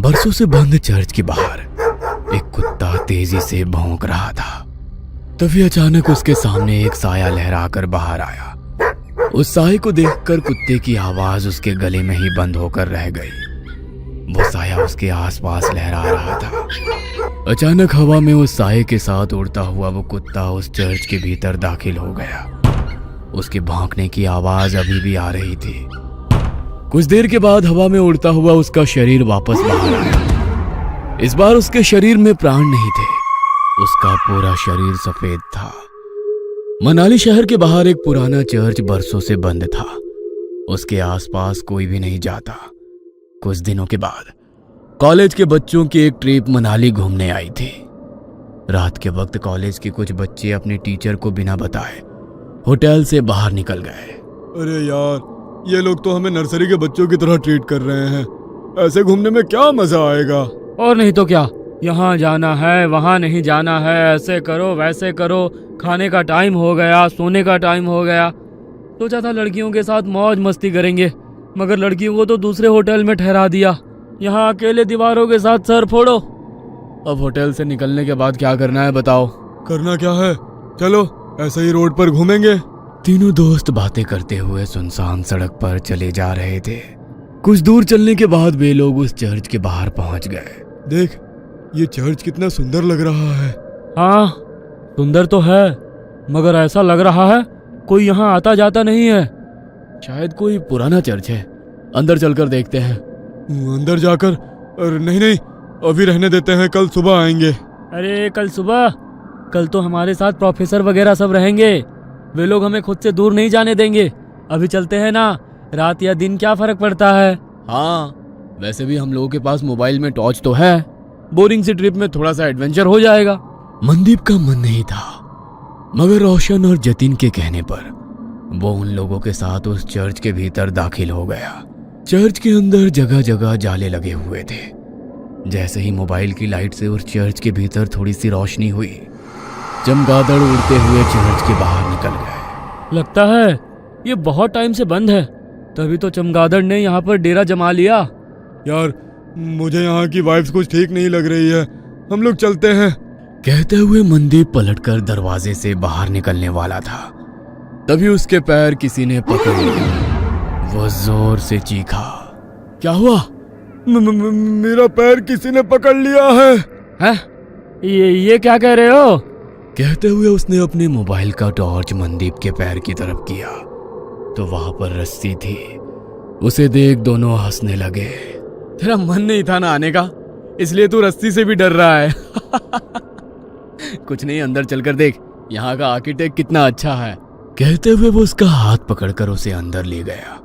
बरसों से बंद चर्च के बाहर एक कुत्ता तेजी से भौंक रहा था। तभी अचानक उसके सामने एक साया लहराकर बाहर आया। उस साये को देखकर कुत्ते की आवाज उसके गले में ही बंद होकर रह गई। वो साया उसके आसपास लहरा रहा था। अचानक हवा में उस साये के साथ उड़ता हुआ वो कुत्ता उस चर्च के भीतर दाखिल हो गया। उसके भौंकने की आवाज अभी भी आ रही थी। कुछ देर के बाद हवा में उड़ता हुआ उसका शरीर वापस बाहर आया। इस बार उसके शरीर में प्राण नहीं थे। उसका पूरा शरीर सफेद था। मनाली शहर के बाहर एक पुराना चर्च बरसों से बंद था। उसके आसपास कोई भी नहीं जाता। कुछ दिनों के बाद कॉलेज के बच्चों की एक ट्रिप मनाली घूमने आई थी। रात के वक्त कॉलेज के कुछ बच्चे अपने टीचर को बिना बताए होटल से बाहर निकल गए। अरे यार, ये लोग तो हमें नर्सरी के बच्चों की तरह ट्रीट कर रहे हैं। ऐसे घूमने में क्या मजा आएगा। और नहीं तो क्या, यहाँ जाना है वहाँ नहीं जाना है, ऐसे करो वैसे करो, खाने का टाइम हो गया, सोने का टाइम हो गया। सोचा था लड़कियों के साथ मौज मस्ती करेंगे, मगर लड़कियों को तो दूसरे होटल में ठहरा दिया। यहाँ अकेले दीवारों के साथ सर फोड़ो। अब होटल से निकलने के बाद क्या करना है बताओ। करना क्या है, चलो ऐसे ही रोड पर घूमेंगे। तीनों दोस्त बातें करते हुए सुनसान सड़क पर चले जा रहे थे। कुछ दूर चलने के बाद वे लोग उस चर्च के बाहर पहुंच गए। देख, ये चर्च कितना सुंदर लग रहा है। हाँ, सुंदर तो है, मगर ऐसा लग रहा है कोई यहाँ आता जाता नहीं है। शायद कोई पुराना चर्च है। अंदर चलकर देखते हैं। अंदर जाकर? नहीं, अभी रहने देते हैं, कल सुबह आएंगे। अरे कल सुबह? कल तो हमारे साथ प्रोफेसर वगैरह सब रहेंगे। वे लोग हमें खुद से दूर नहीं जाने देंगे। अभी चलते हैं ना, रात या दिन क्या फर्क पड़ता है। हाँ, वैसे भी हम लोगों के पास मोबाइल में टॉर्च तो है। बोरिंग सी ट्रिप में थोड़ा सा एडवेंचर हो जाएगा। मनदीप का मन नहीं था, मगर रोशन और जतिन के कहने पर वो उन लोगों के साथ उस चर्च के भीतर दाखिल हो गया। चर्च के अंदर जगह जगह जाले लगे हुए थे। जैसे ही मोबाइल की लाइट से उस चर्च के भीतर थोड़ी सी रोशनी हुई, चमगादड़ उड़ते हुए चर्च के बाहर निकल गए। लगता है ये बहुत टाइम से बंद है, तभी तो चमगादड़ ने यहाँ पर डेरा जमा लिया। यार, मुझे यहाँ की वाइब्स कुछ ठीक नहीं लग रही है, हम लोग चलते हैं। कहते हुए मनदीप पलटकर दरवाजे से बाहर निकलने वाला था। तभी उसके पैर किसी ने पकड़ लिया। वो जोर से चीखा। क्या हुआ? मेरा पैर किसी ने पकड़ लिया है। हैं? ये क्या कह रहे हो? कहते हुए उसने अपने मोबाइल का टॉर्च मनदीप के पैर की तरफ किया तो वहां पर रस्सी थी। उसे देख दोनों हंसने लगे। तेरा मन नहीं था ना आने का, इसलिए तू रस्सी से भी डर रहा है। कुछ नहीं, अंदर चलकर देख, यहाँ का आर्किटेक्ट कितना अच्छा है। कहते हुए वो उसका हाथ पकड़कर उसे अंदर ले गया।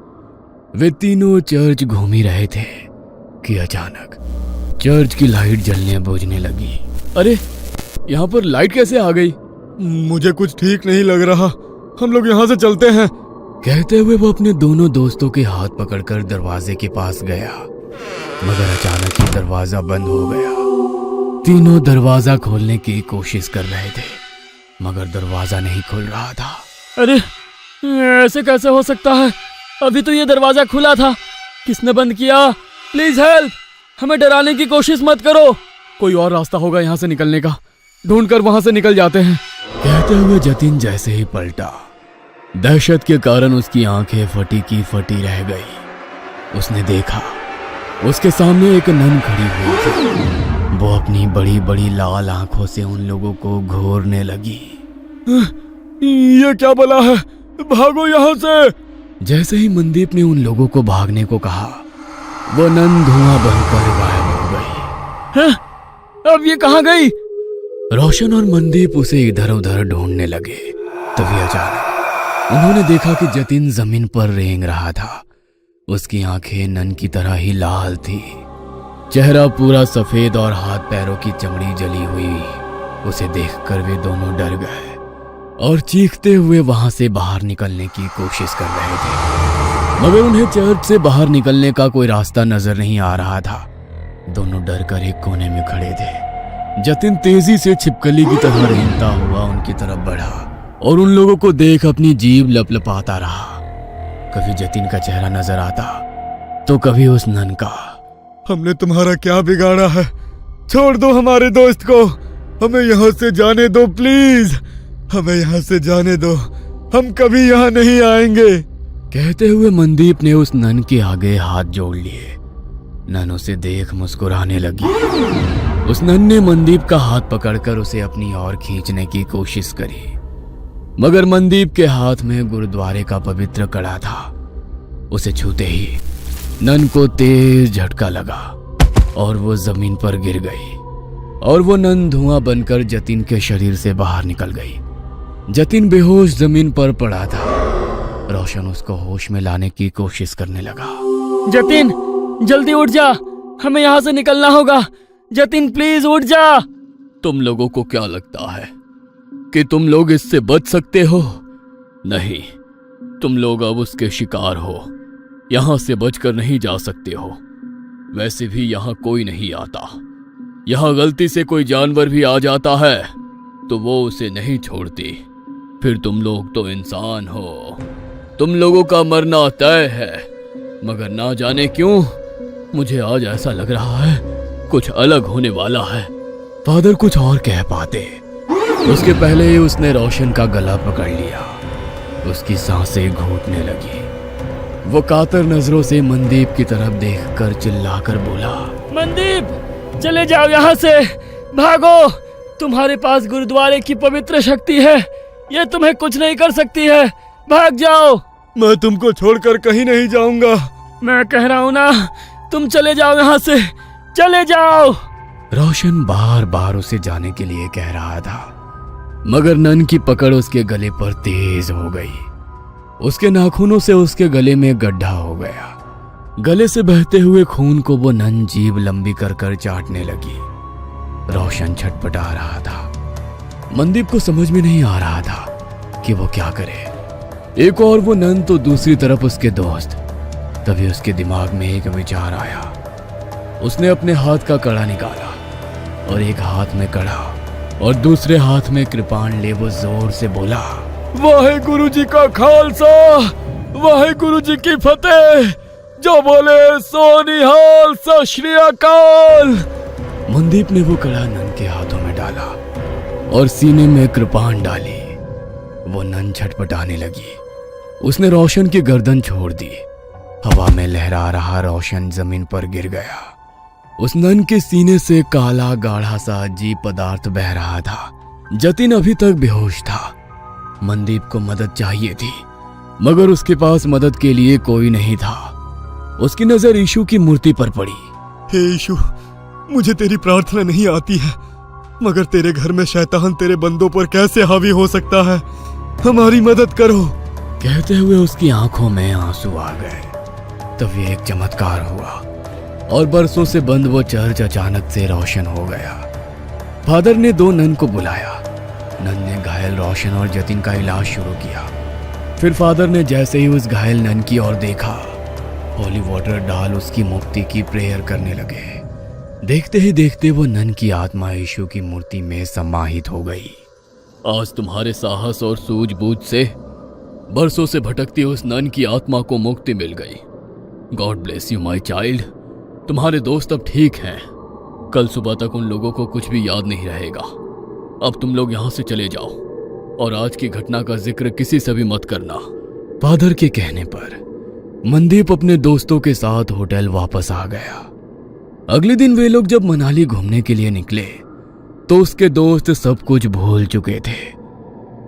वे तीनों चर्च घूम ही रहे थे कि अचानक चर्च की लाइट जलने बुझने लगी। अरे, यहाँ पर लाइट कैसे आ गई? मुझे कुछ ठीक नहीं लग रहा, हम लोग यहाँ से चलते हैं। कहते हुए वो अपने दोनों दोस्तों के हाथ पकड़कर दरवाजे के पास गया, मगर अचानक ही दरवाजा बंद हो गया। तीनों दरवाजा खोलने की कोशिश कर रहे थे, मगर दरवाजा नहीं खुल रहा था। अरे, ऐसे कैसे हो सकता है? अभी तो ये दरवाजा खुला था। किसने बंद किया? प्लीज हेल्प, हमें डराने की कोशिश मत करो। कोई और रास्ता होगा यहाँ से निकलने का, ढूंढकर वहां से निकल जाते हैं। कहते हुए जतिन जैसे ही पलटा, दहशत के कारण उसकी आंखें फटी की फटी रह गई। उसने देखा उसके सामने एक नन खड़ी हुई थी। वो अपनी बड़ी बड़ी लाल आंखों से उन लोगों को घूरने लगी। ये क्या बला है, भागो यहाँ से। जैसे ही मनदीप ने उन लोगों को भागने को कहा, वो नन धुआं बनकर गायब हो गई। हैं? अब ये कहाँ गई? रोशन और मनदीप उसे इधर उधर ढूंढने लगे। तभी अचानक उन्होंने देखा कि जतिन जमीन पर रेंग रहा था। उसकी आंखें नन की तरह ही लाल थी, चेहरा पूरा सफेद और हाथ पैरों की चमड़ी जली हुई। उसे देखकर वे दोनों डर गए और चीखते हुए वहां से बाहर निकलने की कोशिश कर रहे थे, मगर उन्हें चर्च से बाहर निकलने का कोई रास्ता नजर नहीं आ रहा था। दोनों डरकर एक कोने में खड़े थे। जतिन तेजी से छिपकली की तरह रेंगता हुआ उनकी तरफ बढ़ा और उन लोगों को देख अपनी जीभ लपलपाता रहा। कभी जतिन का चेहरा नजर आता तो कभी उस नन का। हमने तुम्हारा क्या बिगाड़ा है? छोड़ दो हमारे दोस्त को, हमें यहाँ से जाने दो प्लीज, हमें यहाँ से जाने दो, हम कभी यहाँ नहीं आएंगे। कहते हुए मनदीप ने उस नन के आगे हाथ जोड़ लिए। नन उसे देख मुस्कुराने लगी। उस नन ने मनदीप का हाथ पकड़कर उसे अपनी ओर खींचने की कोशिश करी, मगर मनदीप के हाथ में गुरुद्वारे का पवित्र कड़ा था। उसे छूते ही नन को तेज झटका लगा और वो जमीन पर गिर गई और वो नन धुआं बनकर जतिन के शरीर से बाहर निकल गई। जतिन बेहोश जमीन पर पड़ा था। रोशन उसको होश में लाने की कोशिश करने लगा। जतिन जल्दी उठ जा, हमें यहाँ से निकलना होगा। जतिन प्लीज उठ जा। तुम लोगों को क्या लगता है कि तुम लोग इससे बच सकते हो? नहीं, तुम लोग अब उसके शिकार हो। यहां से बचकर नहीं जा सकते हो। वैसे भी यहां कोई नहीं आता। यहां गलती से कोई जानवर भी आ जाता है तो वो उसे नहीं छोड़ती। फिर तुम लोग तो इंसान हो, तुम लोगों का मरना तय है। मगर ना जाने क्यों मुझे आज ऐसा लग रहा है कुछ अलग होने वाला है। फादर कुछ और कह पाते, उसके पहले ही उसने रोशन का गला पकड़ लिया। उसकी सांसें घूटने लगी। वो कातर नजरों से मनदीप की तरफ देखकर चिल्लाकर बोला, मनदीप चले जाओ यहाँ से, भागो। तुम्हारे पास गुरुद्वारे की पवित्र शक्ति है, ये तुम्हें कुछ नहीं कर सकती है। भाग जाओ। मैं तुमको छोड़कर कहीं नहीं जाऊंगा। मैं कह रहा हूँ ना, तुम चले जाओ यहाँ से, चले जाओ। रोशन बार बार उसे जाने के लिए कह रहा था, मगर नन की पकड़ उसके गले पर तेज हो गई। उसके नाखूनों से उसके गले में गड्ढा हो गया। गले से बहते हुए खून को वो नन जीभ लंबी कर कर चाटने लगी। रोशन छटपटा रहा था। मनदीप को समझ में नहीं आ रहा था कि वो क्या करे। एक और वो नन तो दूसरी तरफ उसके दोस्त। तभी उसके दिमाग में एक विचार आया। उसने अपने हाथ का कड़ा निकाला और एक हाथ में कड़ा और दूसरे हाथ में कृपाण ले वो जोर से बोला, वाहे जी का खालसा, वाहे जी की फतेह। जो बोले सो निहाल, सत श्री अकाल। मनदीप ने वो कड़ा नन के हाथों में डाला और सीने में कृपाण डाली। वो नन छटपटाने लगी। उसने रोशन की गर्दन छोड़ दी। हवा में लहरा रहा रोशन जमीन पर गिर गया। उस नन के सीने से काला गाढ़ा सा अजीब पदार्थ बह रहा था। जतिन अभी तक बेहोश था। मनदीप को मदद चाहिए थी, मगर उसके पास मदद के लिए कोई नहीं था। उसकी नजर यीशु की मूर्ति पर पड़ी। हे यीशु, मुझे तेरी प्रार्थना नहीं आती है, मगर तेरे घर में शैतान तेरे बंदों पर कैसे हावी हो सकता है? हमारी मदद करो। कहते हुए उसकी आंखों में आंसू आ गए। तभी एक चमत्कार हुआ और बरसों से बंद वो चर्च अचानक से रोशन हो गया। फादर ने दो नन को बुलाया। नन ने घायल रोशन और जतिन का इलाज शुरू किया। फिर फादर ने जैसे ही उस घायल नन की ओर देखा, होली वाटर डाल उसकी मुक्ति की प्रेयर करने लगे। देखते ही देखते वो नन की आत्मा यीशु की मूर्ति में समाहित हो गई। आज तुम्हारे साहस और सूझबूझ से बरसों से भटकती उस नन की आत्मा को मुक्ति मिल गई। God bless you my child. तुम्हारे दोस्त अब ठीक हैं। कल सुबह तक उन लोगों को कुछ भी याद नहीं रहेगा। अब तुम लोग यहाँ से चले जाओ और आज की घटना का जिक्र किसी से भी मत करना। फादर के कहने पर मनदीप अपने दोस्तों के साथ होटल वापस आ गया। अगले दिन वे लोग जब मनाली घूमने के लिए निकले तो उसके दोस्त सब कुछ भूल चुके थे,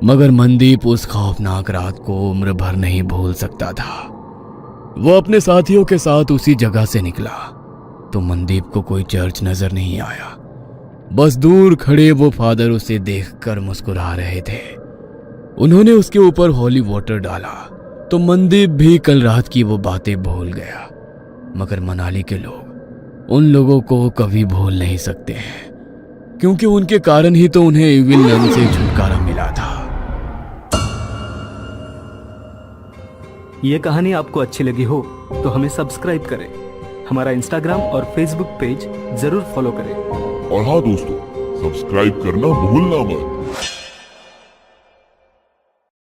मगर मनदीप उस खौफनाक रात को उम्र भर नहीं भूल सकता था। वो अपने साथियों के साथ उसी जगह से निकला तो मनदीप को कोई चर्च नजर नहीं आया। बस दूर खड़े वो फादर उसे देखकर मुस्कुरा रहे थे। उन्होंने उसके ऊपर होली वाटर डाला तो मनदीप भी कल रात की वो बातें भूल गया। मगर मनाली के लोग उन लोगों को कभी भूल नहीं सकते हैं, क्योंकि उनके कारण ही तो उन्हें इविल नन से छुटकारा मिला था। ये कहानी आपको अच्छी लगी हो तो हमें सब्सक्राइब करें, हमारा इंस्टाग्राम और फेसबुक पेज जरूर फॉलो करें। और हाँ दोस्तों, सब्सक्राइब करना भूलना मत।